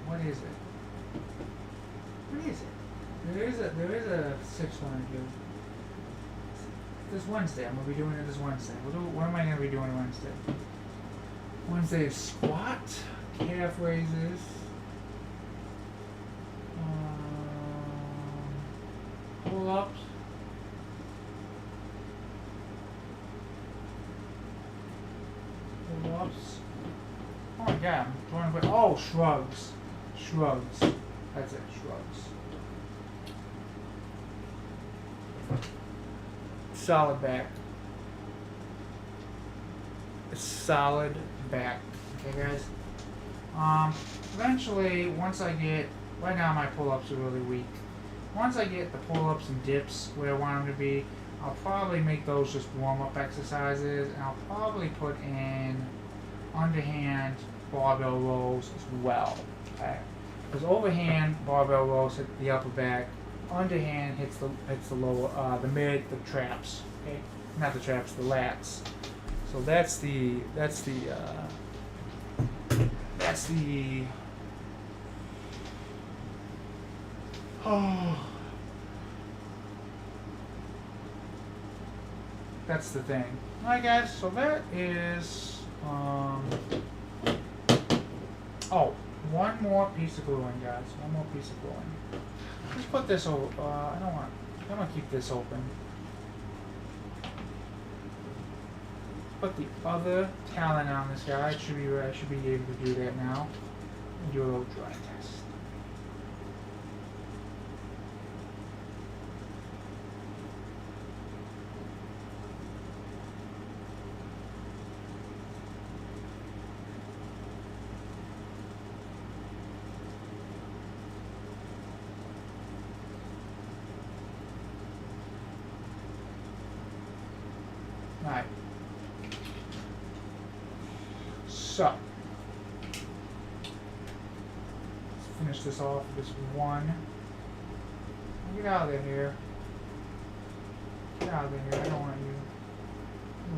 What is it? What is it? There is a sixth one I do. This Wednesday. I'm gonna be doing it this Wednesday. What am I gonna be doing Wednesday? Wednesday is squat, calf raises, pull-ups, pull-ups. Oh my god, I'm drawing quick. Oh, shrugs. Shrugs. That's it, shrugs. Solid back. A solid back. Okay, guys? Eventually, once I get... Right now, my pull-ups are really weak. Once I get the pull-ups and dips where I want them to be, I'll probably make those just warm-up exercises, and I'll probably put in underhand barbell rows as well. Okay? Because overhand barbell rows hit the upper back, underhand hits the lower, the mid, the traps. Okay? Not the traps, the lats. So that's the oh, that's the thing. Alright guys, so that is oh, one more piece of gluing, guys. One more piece of gluing. Let's put this over. I don't want to keep this open. Put the other talon on this guy. I should be able to do that now. And do a little dry test. Alright. So, let's finish this off with this one. Get out of here. Get out of here. I don't want you.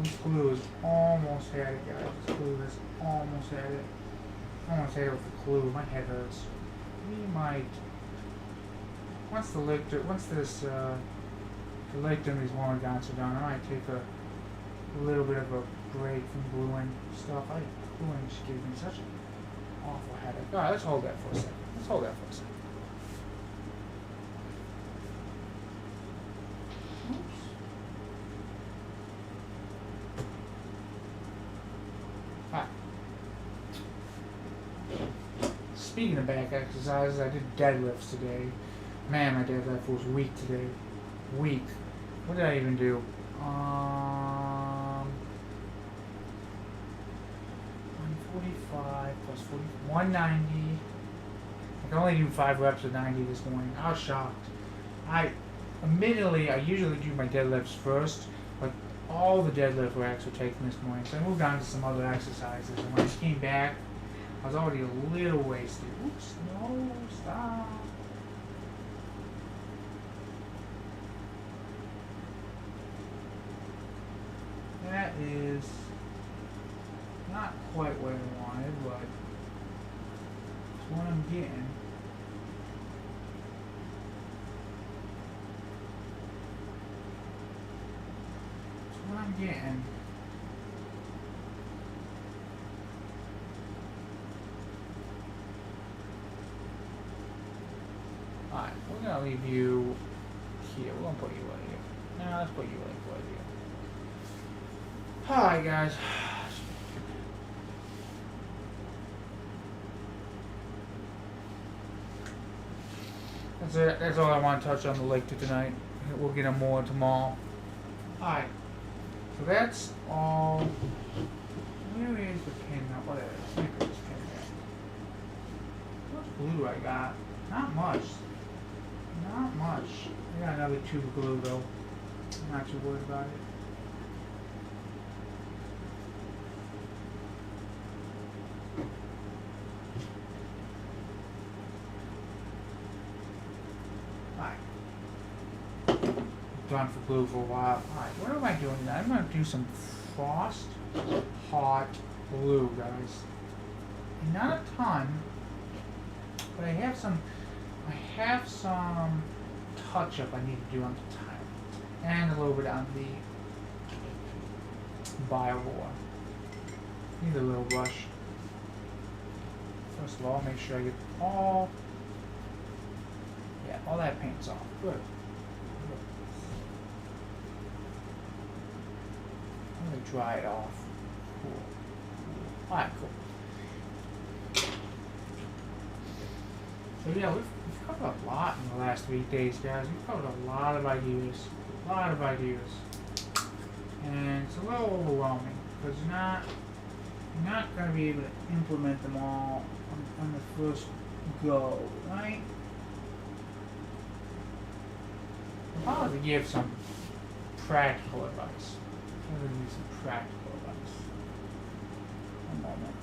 This glue is almost had it, guys. This glue is almost had it. I almost had it with the glue. My head hurts. We might. Once the Lictor, the Lictor and these Hormanaunts are done, I might take a little bit of a break from gluing stuff. Gluing just gives me such an awful headache. Alright, let's hold that for a second. Let's hold that for a second. Oops. Alright. Speaking of back exercises, I did deadlifts today. Man, my deadlift was weak today. Weak. What did I even do? 145 plus 40, 190. I can only do 5 reps of 90 this morning. I was shocked. Admittedly, I usually do my deadlifts first, but all the deadlift racks were taken this morning, so I moved on to some other exercises. And when I came back, I was already a little wasted. Oops, no, stop. That is not quite what I wanted, but it's what I'm getting. It's what I'm getting. Alright, we're gonna leave you here. We're gonna put you right here. No, let's put you right here. Alright guys. That's it. That's all I want to touch on the Lictor tonight. We'll get them more tomorrow. Alright. So that's all. Where is the pin now? What is it? Let me put this pin there. What glue I got? Not much. Not much. I got another tube of glue though. I'm not too worried about it. done for glue for a while. Alright, what am I doing now? I'm going to do some Frostheart glue, guys. And not a ton, but I have some touch-up I need to do on the tile. And a little bit on the Biovore. Need a little brush. First of all, make sure I get all that paint's off. Good. I'm gonna dry it off. Cool. Alright, cool. So yeah, we've covered a lot in the last 3 days, guys. We've covered a lot of ideas. And it's a little overwhelming because you're not going to be able to implement them all on the first go, right? I'll have to give some practical advice. I'm going to give some practical advice. One moment.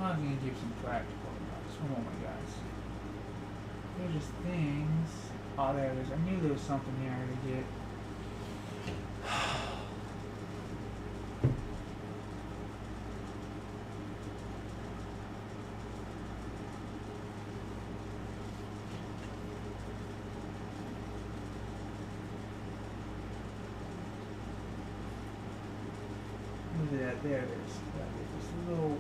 I'm going to give some practical advice. One moment, guys. There's just things. Oh, there it is. I knew there was something here to get. Look at that. There it is. This little.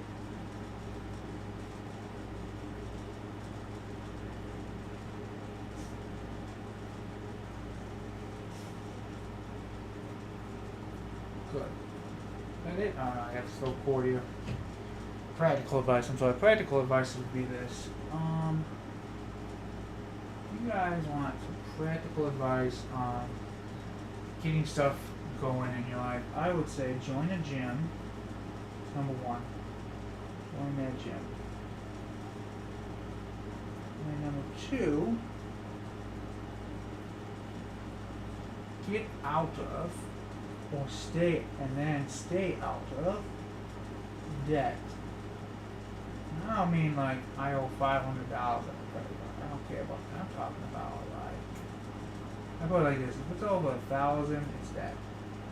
Good. That it? Oh no, I have to slow pour you. Practical advice. I'm sorry. Practical advice would be this. You guys want some practical advice on getting stuff going in your life? I would say join a gym. Number one. Join that gym. And number two. Get out of. Or stay out of debt. And I don't mean like I owe $500 on a credit card. I don't care about that. I'm talking about like I put it like this: if it's over 1,000, it's debt.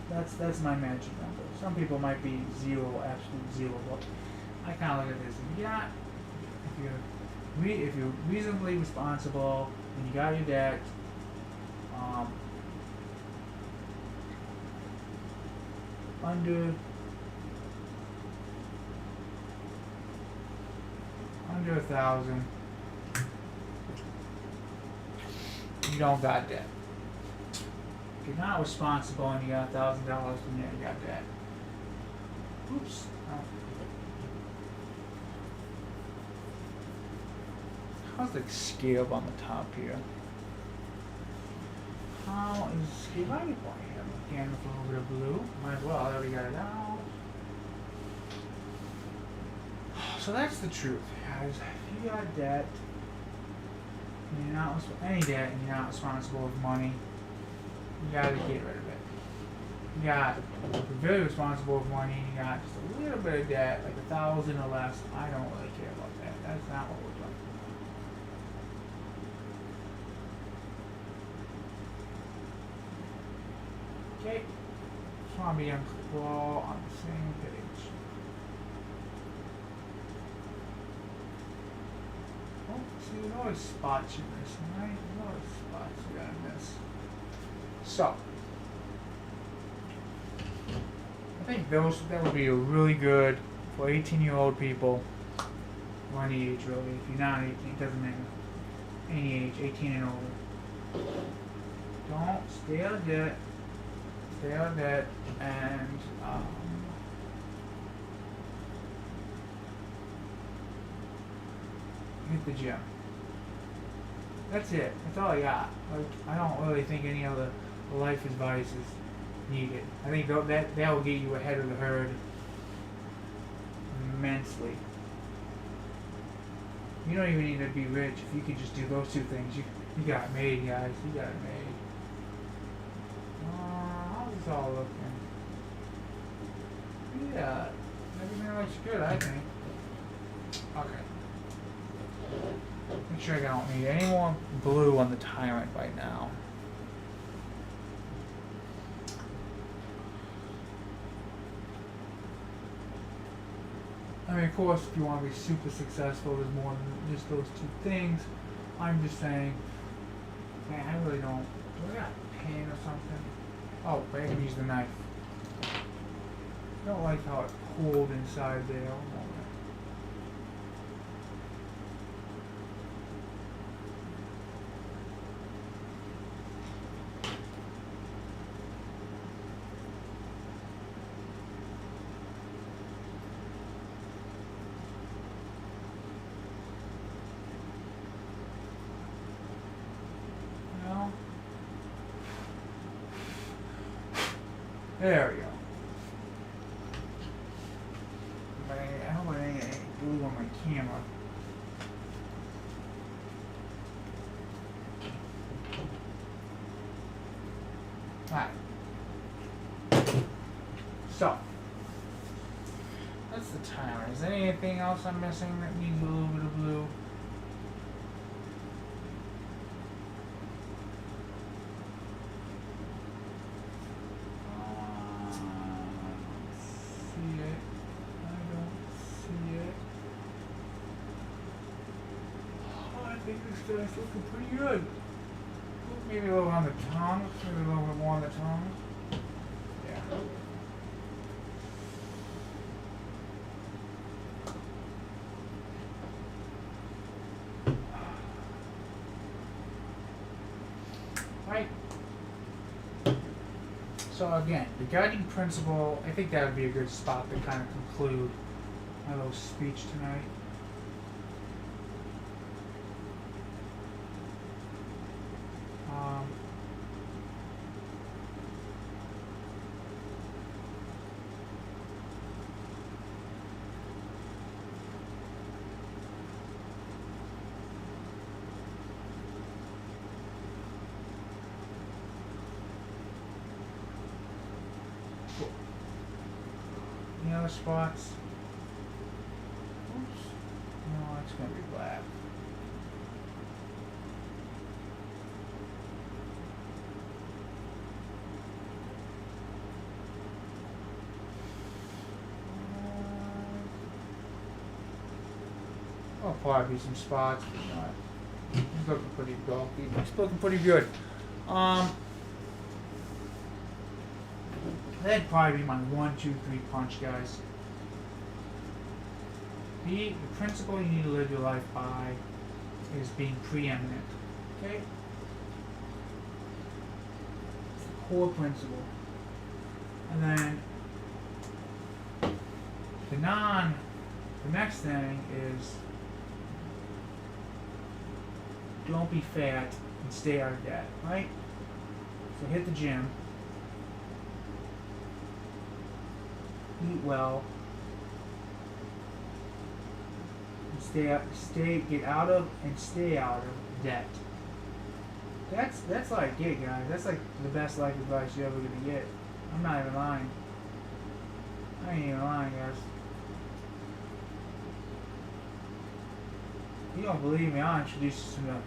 That's my magic number. Some people might be zero, absolute zero, but I kind of look at this. If you're reasonably responsible and you got your debt. Under 1,000, you don't got debt. If you're not responsible and you got $1,000, then yeah, you got debt. Oops. Oh. How's the scale on the top here? How is the scale? I can play here. Again with a little bit of blue. Might as well. I already got it out. So that's the truth, guys. If you got debt, and you're not any debt, and you're not responsible with money, you gotta get rid of it. If you're very responsible with money, you got just a little bit of debt, like 1,000 or less. I don't really care about that. That's not what we're doing. Okay, just want to be all on the same page. Oh, see, there's always spots you miss, right? There's always spots you gotta miss. So, I think that would be a really good for 18-year-old people, or any age really. If you're not 18, it doesn't matter. Any age, 18 and older. Don't stay out of debt. Stay out of debt and hit the gym. That's it. That's all I got. Like, I don't really think any other life advice is needed. I think that will get you ahead of the herd immensely. You don't even need to be rich. If you could just do those two things, you got it made, guys. You got it made. How's this all looking? Yeah, everything looks good, I think. Okay. Make sure I don't need any more blue on the Tyrant right now. I mean, of course, if you want to be super successful, there's more than just those two things. I'm just saying, man, I really don't. Do I got a pen or something? Oh, but I can use the knife. I don't like how it pulled inside there. There we go. But I don't want any glue on my camera. Alright. So. That's the timer. Is there anything else I'm missing that needs a little bit of blue? It's looking pretty good. Maybe a little on the tongue. Maybe a little bit more on the tongue. Yeah. Right. So again, the guiding principle, I think that would be a good spot to kind of conclude my little speech tonight. Any other spots? Oops. No, it's going to be black. There'll probably be some spots, but not. It's looking pretty bulky. It's looking pretty good. That'd probably be my 1, 2, 3 punch, guys. The principle you need to live your life by is being preeminent. Okay? It's the core principle. And then the next thing is don't be fat and stay out of debt, right? So hit the gym. Eat well, and get out of and stay out of debt. That's like it, guys. That's like the best life advice you're ever gonna get. I'm not even lying. I ain't even lying, guys. If you don't believe me, I'll introduce you to some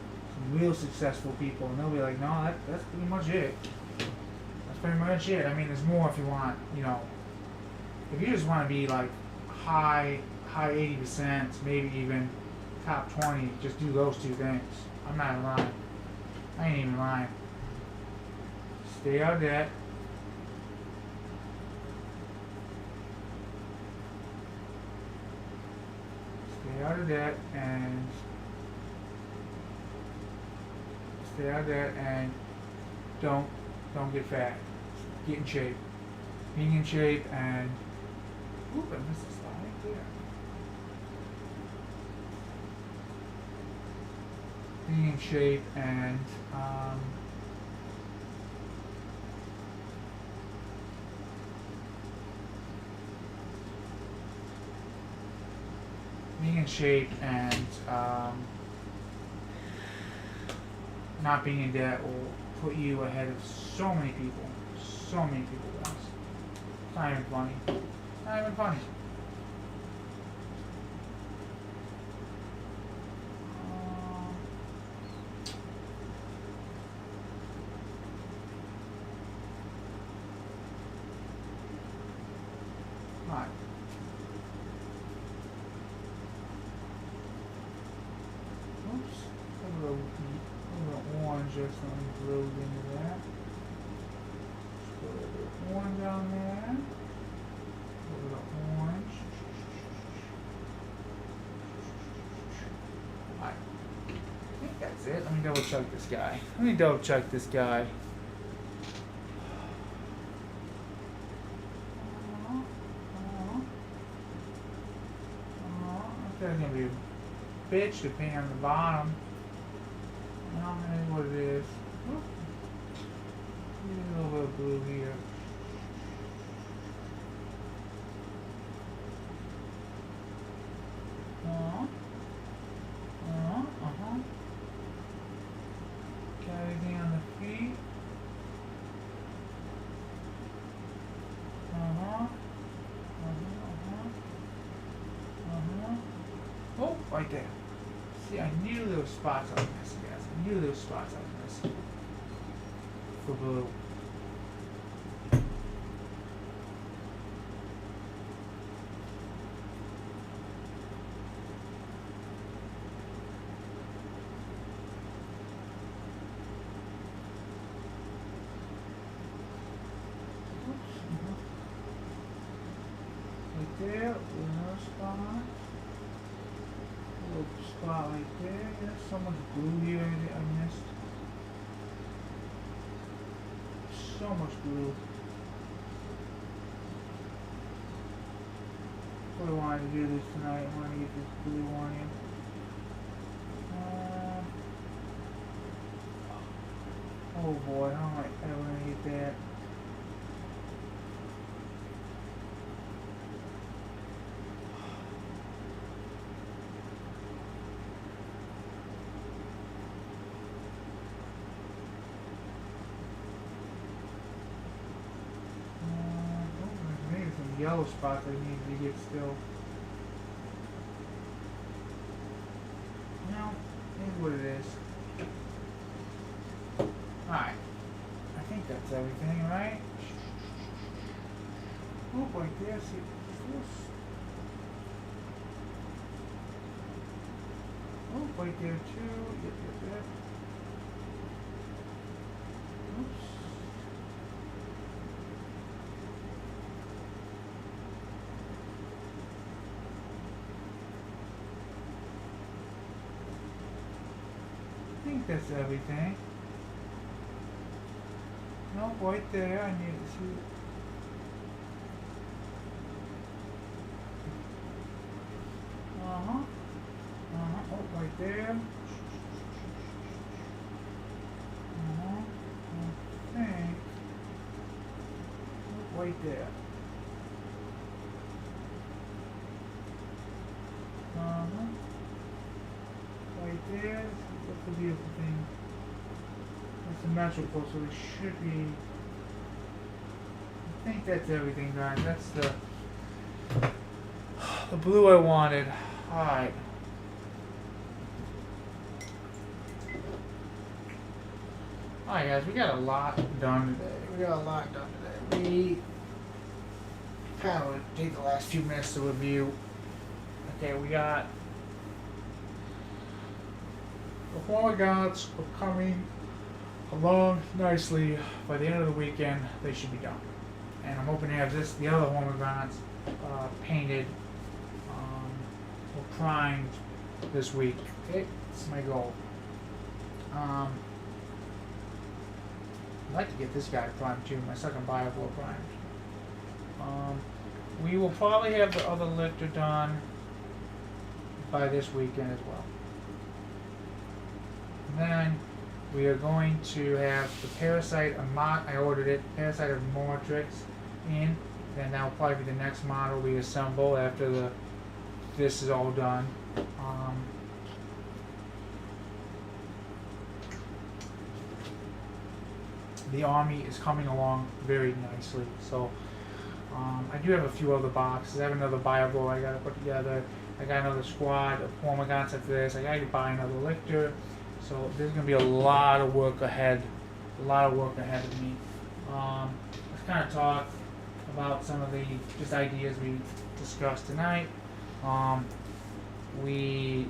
real successful people, and they'll be like, no, that's pretty much it. That's pretty much it. I mean, there's more if you want, you know. If you just want to be like high 80%, maybe even top 20, just do those two things. I'm not even lying. I ain't even lying. Stay out of debt. Stay out of debt and don't get fat. Get in shape. Being in shape and oop, I missed a spot right there. being in shape and not being in debt will put you ahead of so many people. So many people at once. It's not even funny. Not even funny. Alright. Oops. A little orange just glued into that. Just put a little orange on there. A little orange. Alright. I think that's it. Let me double check this guy. That's gonna be a bitch to paint on the bottom. Well, that is what it is. Oop. A little bit of blue here. Got anything on the feet? Oh, right there. See, I knew there were spots on this, guys. I knew there were spots on this. For blue. Right there, another spot. Little spot right there. There's so much glue here that I missed. So much glue. What do I want to do this tonight? I want to get this glue on you. Oh boy, how am I ever going to get that? Yellow spots I need to get still. No, here's what it is. Alright. I think that's everything, right? Oh, right there, see this? Oh, right there too. Yep. Oops. I think that's everything. No, right there, I need to see. Oh, right there. I think. Oh, right there. Right there. That's the beautiful thing. That's symmetrical, so it should be. I think that's everything, guys. That's the blue I wanted. Alright. Alright, guys, we got a lot done today. We kind of take the last few minutes to review. Okay, we got the Hormagaunts are coming along nicely. By the end of the weekend, they should be done. And I'm hoping to have the other Hormagaunts painted or primed this week. Okay, that's my goal. I'd like to get this guy primed too, my second Biovore primed. We will probably have the other Lictor done by this weekend as well. And then we are going to have the Parasite of I ordered it, Parasite of Mortrex in, and that will probably be the next model we assemble after this is all done. The army is coming along very nicely, so I do have a few other boxes. I have another Biovore I gotta put together. I got another squad of Hormagaunts after this. I gotta buy another Lictor. So there's gonna be a lot of work ahead. A lot of work ahead of me. Let's kind of talk about some of the just ideas we discussed tonight. We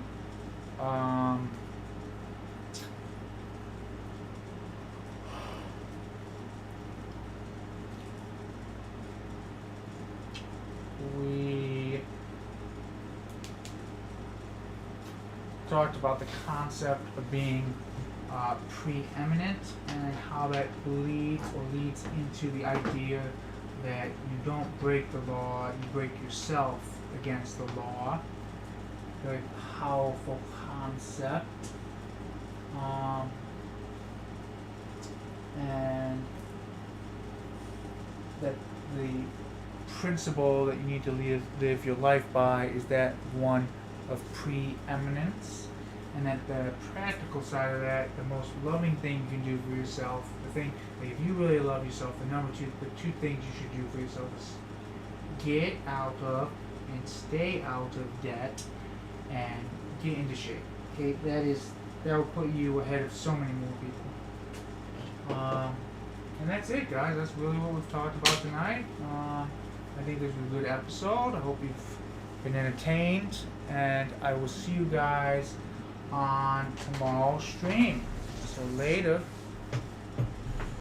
talked about the concept of being preeminent and how that leads into the idea that you don't break the law, you break yourself against the law. Very powerful concept. And that the principle that you need to live your life by is that one of preeminence, and that the practical side of that, the most loving thing you can do for yourself, the thing that if you really love yourself, the two things you should do for yourself is get out of and stay out of debt and get into shape. Okay, that will put you ahead of so many more people. And that's it, guys. That's really what we've talked about tonight. I think this was a good episode. I hope you've been entertained, and I will see you guys on tomorrow's stream. So later.